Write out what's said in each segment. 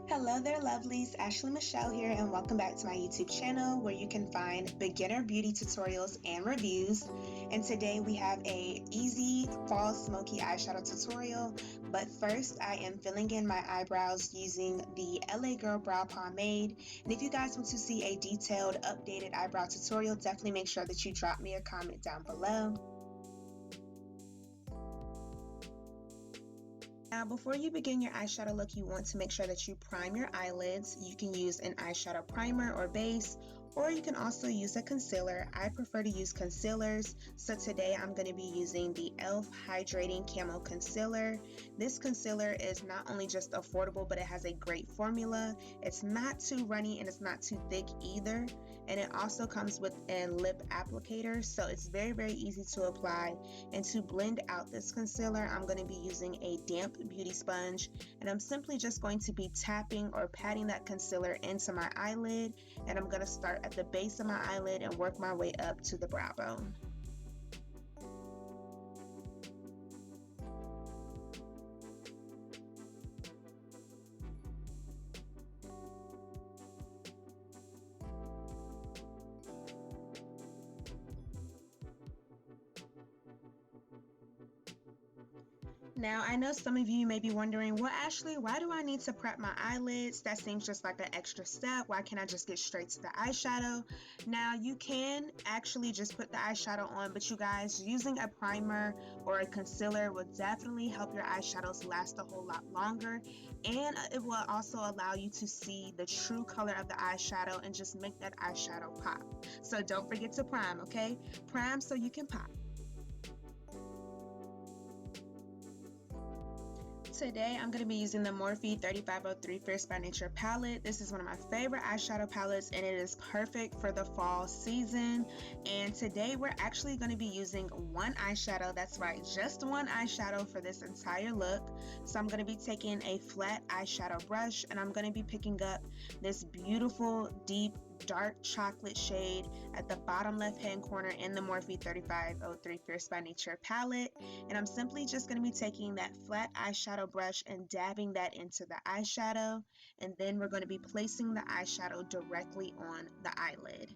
Hello there lovelies, Ashley Michelle here and welcome back to my YouTube channel where you can find beginner beauty tutorials and reviews. And today we have a easy fall smoky eyeshadow tutorial, but first I am filling in my eyebrows using the LA Girl Brow Pomade. And if you guys want to see a detailed updated eyebrow tutorial, definitely make sure that you drop me a comment down below. Now, before you begin your eyeshadow look, you want to make sure that you prime your eyelids. You can use an eyeshadow primer or base, or you can also use a concealer. I prefer to use concealers, so today I'm going to be using the e.l.f. Hydrating Camo Concealer. This concealer is not only just affordable, but it has a great formula. It's not too runny and it's not too thick either, and it also comes with a lip applicator, so it's very easy to apply. And to blend out this concealer, I'm going to be using a damp beauty sponge, and I'm simply just going to be tapping or patting that concealer into my eyelid, and I'm going to start at the base of my eyelid and work my way up to the brow bone. Now, I know some of you may be wondering, well, Ashley, why do I need to prep my eyelids? That seems just like an extra step. Why can't I just get straight to the eyeshadow? Now, you can actually just put the eyeshadow on, but you guys, using a primer or a concealer will definitely help your eyeshadows last a whole lot longer, and it will also allow you to see the true color of the eyeshadow and just make that eyeshadow pop. So don't forget to prime, okay? Prime so you can pop. Today I'm going to be using the Morphe 3503 Fierce by Nature palette. This is one of my favorite eyeshadow palettes and it is perfect for the fall season. And today we're actually going to be using one eyeshadow. That's right, just one eyeshadow for this entire look. So I'm going to be taking a flat eyeshadow brush and I'm going to be picking up this beautiful deep dark chocolate shade at the bottom left hand corner in the Morphe 3503 Fierce by Nature palette, and I'm simply just going to be taking that flat eyeshadow brush and dabbing that into the eyeshadow, and then we're going to be placing the eyeshadow directly on the eyelid.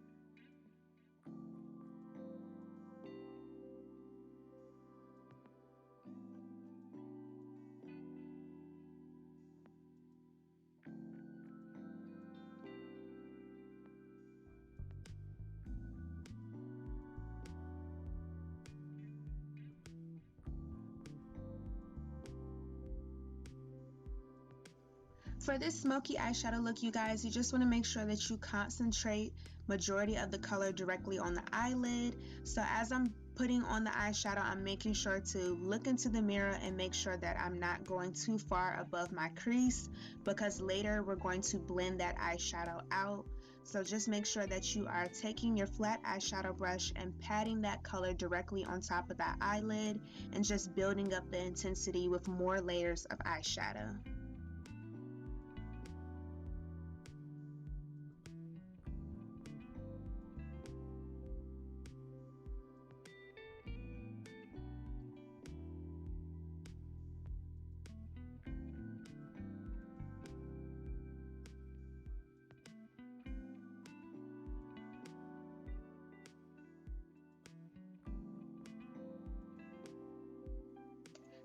For this smoky eyeshadow look, you guys, you just want to make sure that you concentrate majority of the color directly on the eyelid. So as I'm putting on the eyeshadow, I'm making sure to look into the mirror and make sure that I'm not going too far above my crease, because later we're going to blend that eyeshadow out. So just make sure that you are taking your flat eyeshadow brush and patting that color directly on top of that eyelid and just building up the intensity with more layers of eyeshadow.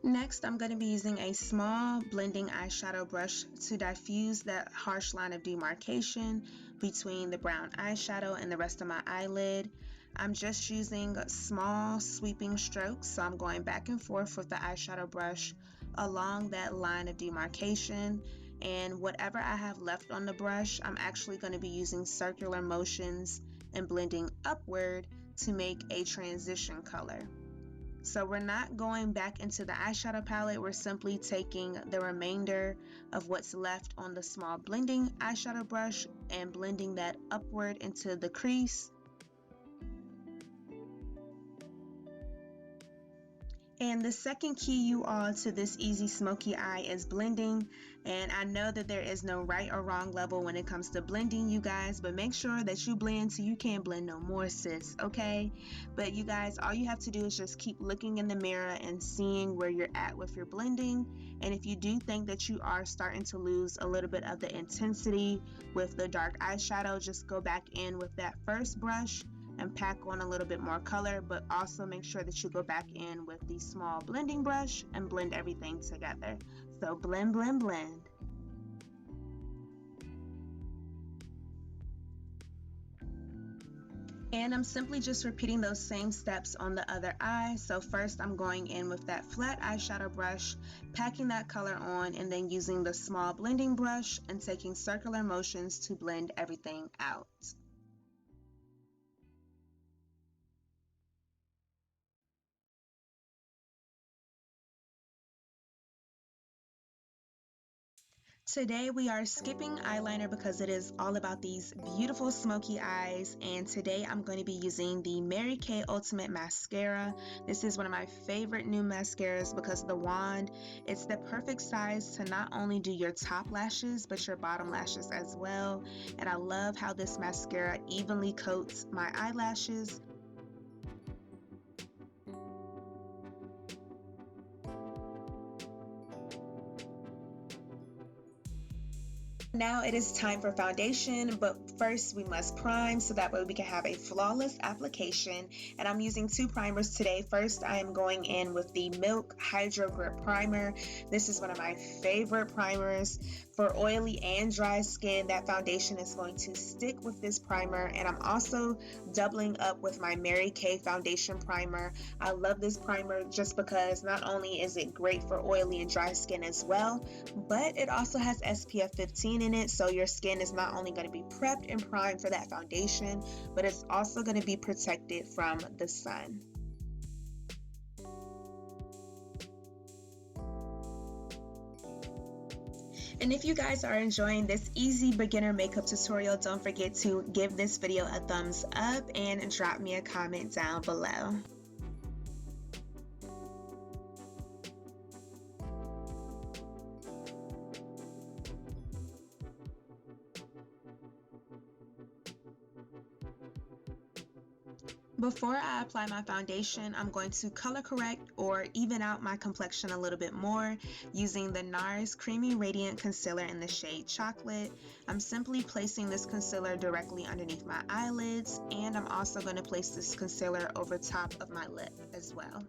Next, I'm going to be using a small blending eyeshadow brush to diffuse that harsh line of demarcation between the brown eyeshadow and the rest of my eyelid. I'm just using small sweeping strokes, so I'm going back and forth with the eyeshadow brush along that line of demarcation, and whatever I have left on the brush, I'm actually going to be using circular motions and blending upward to make a transition color. So we're not going back into the eyeshadow palette, we're simply taking the remainder of what's left on the small blending eyeshadow brush and blending that upward into the crease. And the second key, you all, to this easy smoky eye is blending. And I know that there is no right or wrong level when it comes to blending, you guys, but make sure that you blend so you can't blend no more, sis, okay? But you guys, all you have to do is just keep looking in the mirror and seeing where you're at with your blending. And if you do think that you are starting to lose a little bit of the intensity with the dark eyeshadow, just go back in with that first brush and pack on a little bit more color, but also make sure that you go back in with the small blending brush and blend everything together. So blend, blend, blend. And I'm simply just repeating those same steps on the other eye. So first I'm going in with that flat eyeshadow brush, packing that color on, and then using the small blending brush and taking circular motions to blend everything out. Today we are skipping eyeliner because it is all about these beautiful smoky eyes, and today I'm going to be using the Mary Kay Ultimate Mascara. This is one of my favorite new mascaras because the wand, it's the perfect size to not only do your top lashes but your bottom lashes as well, and I love how this mascara evenly coats my eyelashes. Now it is time for foundation, but first we must prime so that way we can have a flawless application. And I'm using two primers today. First, I am going in with the Milk Hydro Grip Primer. This is one of my favorite primers for oily and dry skin. That foundation is going to stick with this primer. And I'm also doubling up with my Mary Kay foundation primer. I love this primer just because not only is it great for oily and dry skin as well, but it also has SPF 15 in it, so your skin is not only going to be prepped and primed for that foundation, but it's also going to be protected from the sun. And if you guys are enjoying this easy beginner makeup tutorial, don't forget to give this video a thumbs up and drop me a comment down below. Before I apply my foundation, I'm going to color correct or even out my complexion a little bit more using the NARS Creamy Radiant Concealer in the shade Chocolate. I'm simply placing this concealer directly underneath my eyelids, and I'm also going to place this concealer over top of my lip as well.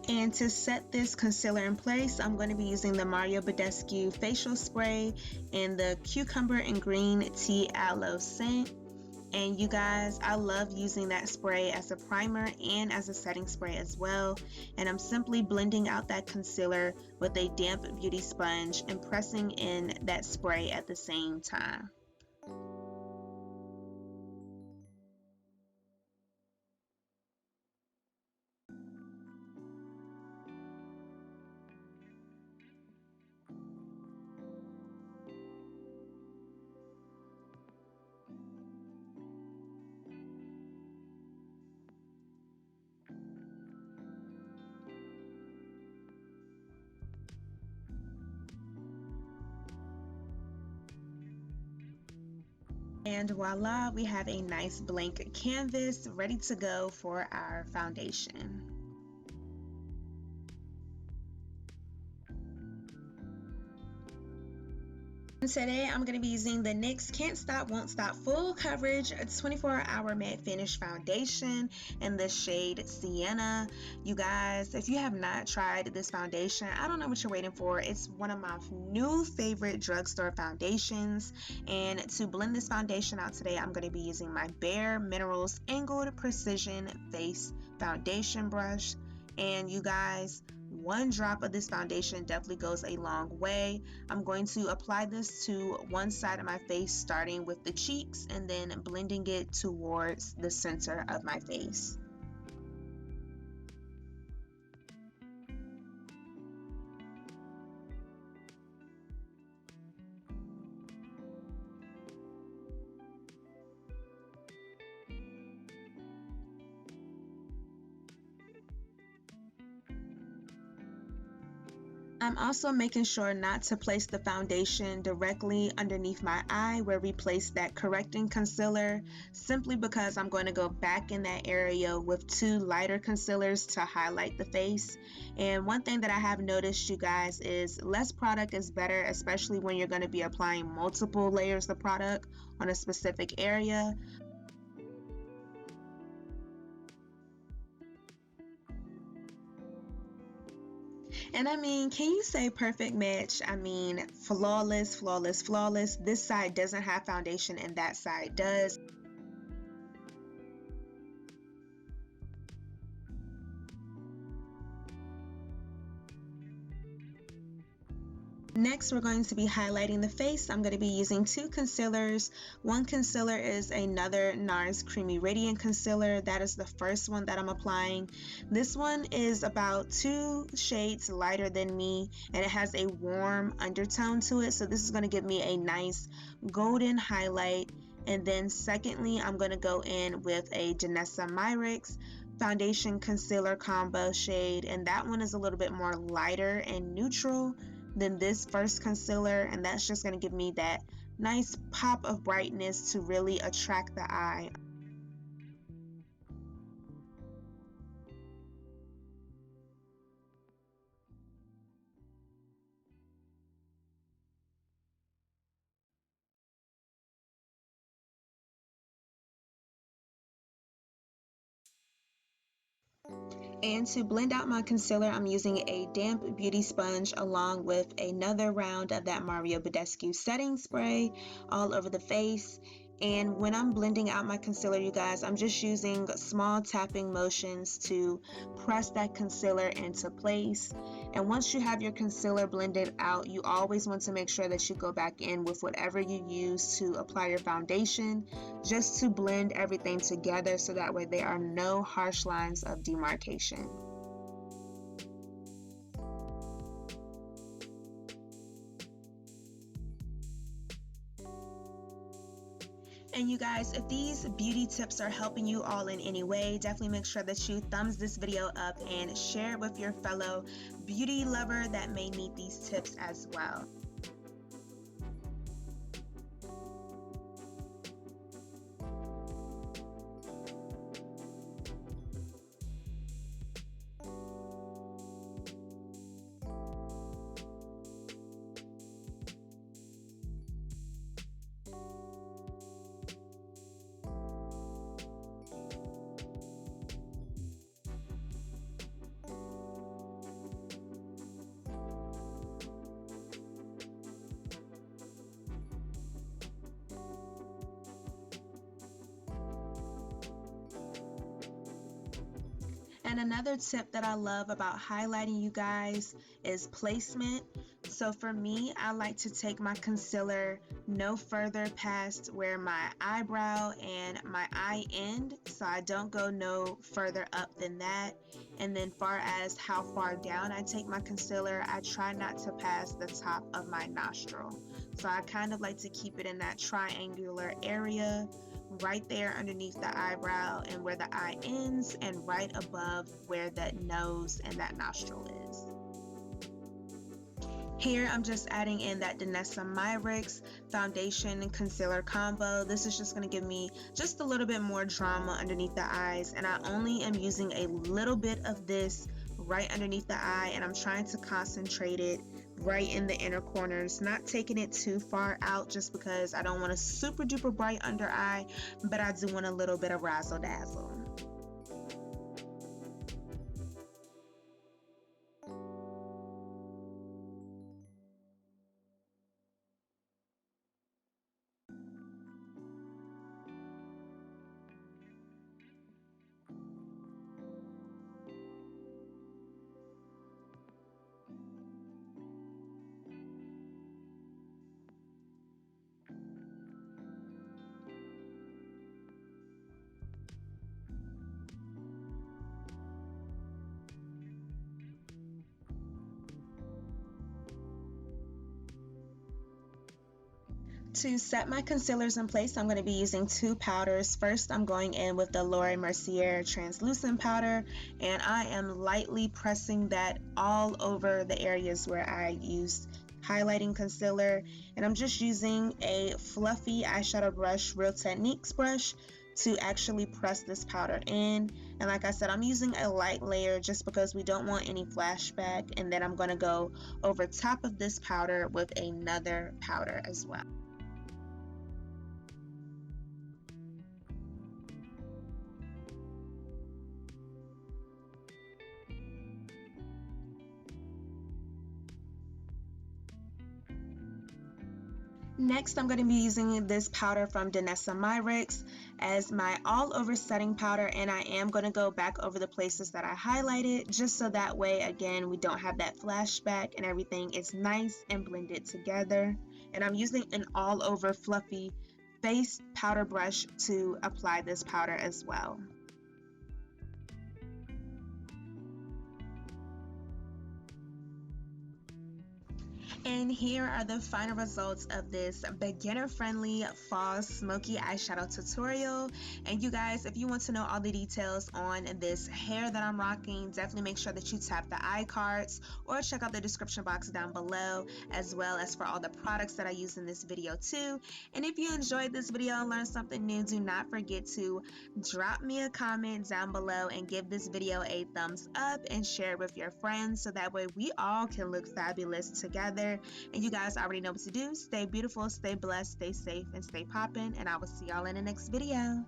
And to set this concealer in place, I'm going to be using the Badescu facial spray in the Cucumber and Green Tea Aloe scent. And you guys, I love using that spray as a primer and as a setting spray as well. And I'm simply blending out that concealer with a damp beauty sponge and pressing in that spray at the same time. And voila, we have a nice blank canvas ready to go for our foundation. Today I'm going to be using the NYX Can't Stop Won't Stop Full Coverage 24-Hour Matte Finish Foundation in the shade Sienna. You guys, if you have not tried this foundation, I don't know what you're waiting for. It's one of my new favorite drugstore foundations. And to blend this foundation out today, I'm going to be using my Bare Minerals Angled Precision Face Foundation Brush. And you guys, one drop of this foundation definitely goes a long way. I'm going to apply this to one side of my face, starting with the cheeks and then blending it towards the center of my face. I'm also making sure not to place the foundation directly underneath my eye where we place that correcting concealer, simply because I'm going to go back in that area with two lighter concealers to highlight the face. And one thing that I have noticed, you guys, is less product is better, especially when you're going to be applying multiple layers of product on a specific area. And I mean, can you say perfect match? I mean, flawless, flawless, flawless. This side doesn't have foundation and that side does. Next, we're going to be highlighting the face. I'm going to be using two concealers. One concealer is another NARS Creamy Radiant Concealer. That is the first one that I'm applying. This one is about 2 shades lighter than me, and it has a warm undertone to it. So this is going to give me a nice golden highlight. And then secondly, I'm going to go in with a Janessa Myricks foundation concealer combo shade, and that one is a little bit more lighter and neutral than this first concealer, and that's just going to give me that nice pop of brightness to really attract the eye. And to blend out my concealer, I'm using a damp beauty sponge along with another round of that Mario Badescu setting spray all over the face. And when I'm blending out my concealer, you guys, I'm just using small tapping motions to press that concealer into place. And once you have your concealer blended out, you always want to make sure that you go back in with whatever you use to apply your foundation, just to blend everything together so that way there are no harsh lines of demarcation. And you guys, if these beauty tips are helping you all in any way, definitely make sure that you thumbs this video up and share it with your fellow beauty lover that may need these tips as well. And another tip that I love about highlighting, you guys, is placement. So for me, I like to take my concealer no further past where my eyebrow and my eye end, so I don't go no further up than that. And then far as how far down I take my concealer, I try not to pass the top of my nostril. So I kind of like to keep it in that triangular area, right there underneath the eyebrow and where the eye ends, and right above where that nose and that nostril is. Here I'm just adding in that Janessa Myricks foundation and concealer combo. This is just going to give me just a little bit more drama underneath the eyes, and I only am using a little bit of this right underneath the eye, and I'm trying to concentrate it right in the inner corners, not taking it too far out just because I don't want a super duper bright under eye, but I do want a little bit of razzle dazzle. To set my concealers in place, I'm going to be using two powders. First, I'm going in with the Laura Mercier translucent powder, and I am lightly pressing that all over the areas where I used highlighting concealer, and I'm just using a fluffy eyeshadow brush, Real Techniques brush, to actually press this powder in. And like I said, I'm using a light layer just because we don't want any flashback, and then I'm going to go over top of this powder with another powder as well. Next, I'm going to be using this powder from Danessa Myricks as my all over setting powder, and I am going to go back over the places that I highlighted just so that way, again, we don't have that flashback and everything is nice and blended together. And I'm using an all over fluffy face powder brush to apply this powder as well. And here are the final results of this beginner-friendly fall smoky eyeshadow tutorial. And you guys, if you want to know all the details on this hair that I'm rocking, definitely make sure that you tap the iCards or check out the description box down below, as well as for all the products that I use in this video too. And if you enjoyed this video and learned something new, do not forget to drop me a comment down below and give this video a thumbs up and share it with your friends so that way we all can look fabulous together. And you guys already know what to do. Stay beautiful, stay blessed, stay safe, and stay poppin'. And I will see y'all in the next video.